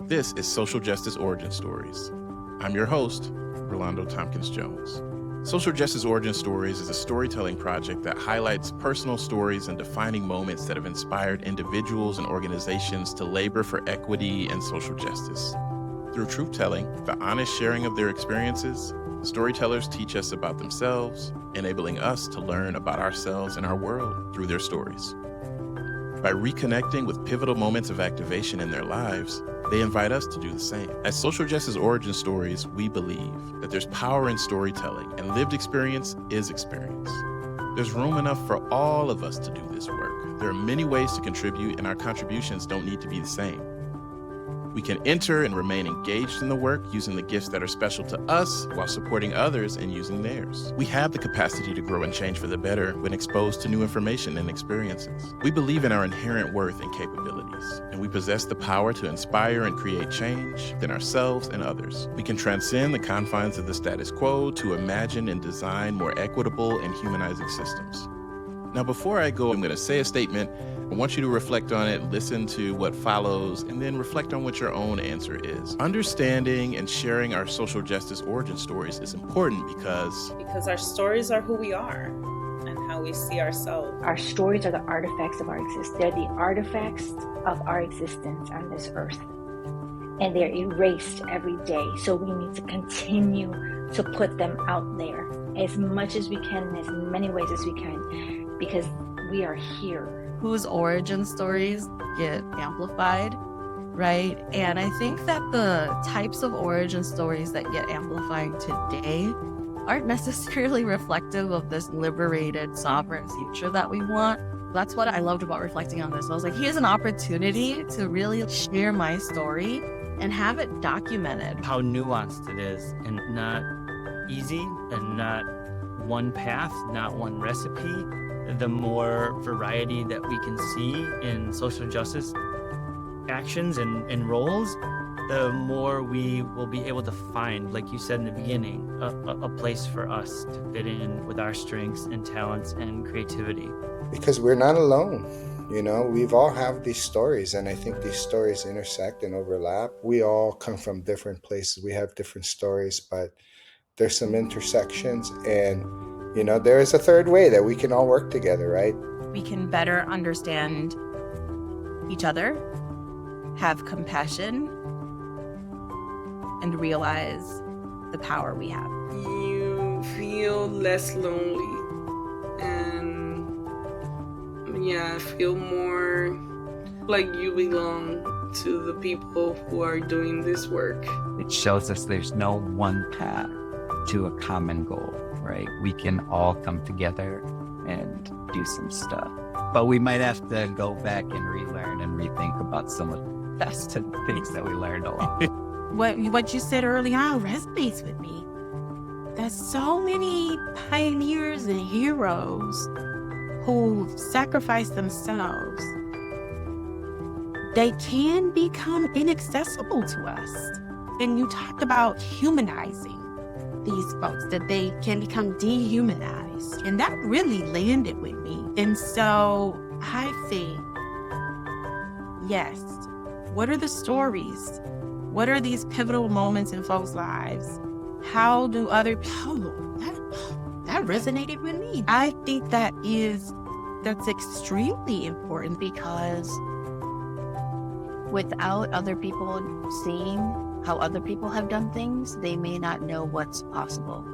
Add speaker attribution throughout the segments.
Speaker 1: This is Social Justice Origin Stories. I'm your host, Relando Thompkins-Jones. Social Justice Origin Stories is a storytelling project that highlights personal stories and defining moments that have inspired individuals and organizations to labor for equity and social justice. Through truth-telling, the honest sharing of their experiences, storytellers teach us about themselves, enabling us to learn about ourselves and our world through their stories. By reconnecting with pivotal moments of activation in their lives, they invite us to do the same. At Social Justice Origin Stories, we believe that there's power in storytelling and lived experience is experience. There's room enough for all of us to do this work. There are many ways to contribute, and our contributions don't need to be the same. We can enter and remain engaged in the work using the gifts that are special to us while supporting others and using theirs. We have the capacity to grow and change for the better when exposed to new information and experiences. We believe in our inherent worth and capabilities, and we possess the power to inspire and create change within ourselves and others. We can transcend the confines of the status quo to imagine and design more equitable and humanizing systems. Now, before I go, I'm going to say a statement. I want you to reflect on it, listen to what follows, and then reflect on what your own answer is. Understanding and sharing our social justice origin stories is important because
Speaker 2: our stories are who we are and how we see ourselves.
Speaker 3: Our stories are the artifacts of our existence. They're the artifacts of our existence on this earth. And they're erased every day. So we need to continue to put them out there as much as we can, in as many ways as we can, because we are here.
Speaker 4: Whose origin stories get amplified, right? And I think that the types of origin stories that get amplified today aren't necessarily reflective of this liberated, sovereign future that we want. That's what I loved about reflecting on this. I was like, here's an opportunity to really share my story and have it documented.
Speaker 5: How nuanced it is, and not easy, and not one path, not one recipe. The more variety that we can see in social justice actions and roles, the more we will be able to find, like you said in the beginning, a place for us to fit in with our strengths and talents and creativity.
Speaker 6: Because we're not alone. You know, we've all have these stories, and I think these stories intersect and overlap. We all come from different places. We have different stories, but there's some intersections, and you know, there is a third way that we can all work together, right?
Speaker 4: We can better understand each other, have compassion, and realize the power we have.
Speaker 7: You feel less lonely, and feel more like you belong to the people who are doing this work.
Speaker 8: It shows us there's no one path to a common goal, right? We can all come together and do some stuff. But we might have to go back and relearn and rethink about some of the best things that we learned along.
Speaker 9: What you said early on resonates with me. There's so many pioneers and heroes who sacrifice themselves. They can become inaccessible to us. And you talked about humanizing these folks, that they can become dehumanized. And that really landed with me. And so I think, yes, what are the stories? What are these pivotal moments in folks' lives? How do other people, that resonated with me. I think that's extremely important, because
Speaker 4: Without other people seeing how other people have done things, they may not know what's possible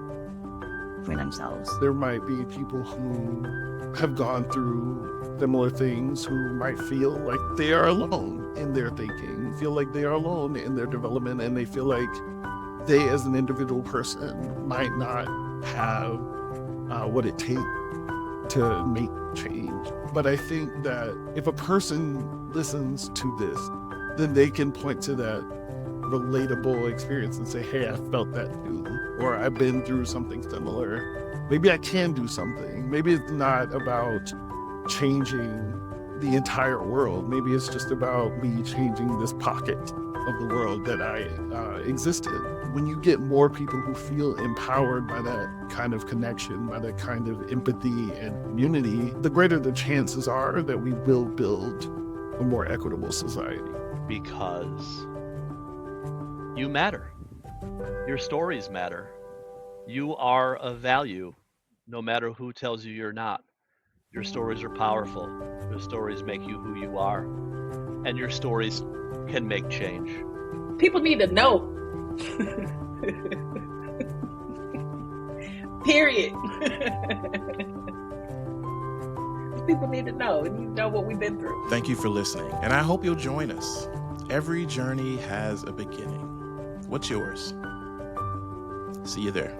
Speaker 4: for themselves.
Speaker 10: There might be people who have gone through similar things who might feel like they are alone in their thinking, feel like they are alone in their development, and they feel like they as an individual person might not have what it takes to make change. But I think that if a person listens to this, then they can point to that relatable experience and say, hey, I felt that too, or I've been through something similar. Maybe I can do something. Maybe it's not about changing the entire world. Maybe it's just about me changing this pocket of the world that I exist in. When you get more people who feel empowered by that kind of connection, by that kind of empathy and community, the greater the chances are that we will build a more equitable society.
Speaker 11: Because You matter. Your stories matter. You are of value, no matter who tells you you're not. Your stories are powerful. Your stories make you who you are. And your stories can make change.
Speaker 2: People need to know. Period. People need to know. And you know what we've been through.
Speaker 1: Thank you for listening, and I hope you'll join us. Every journey has a beginning. What's yours? See you there.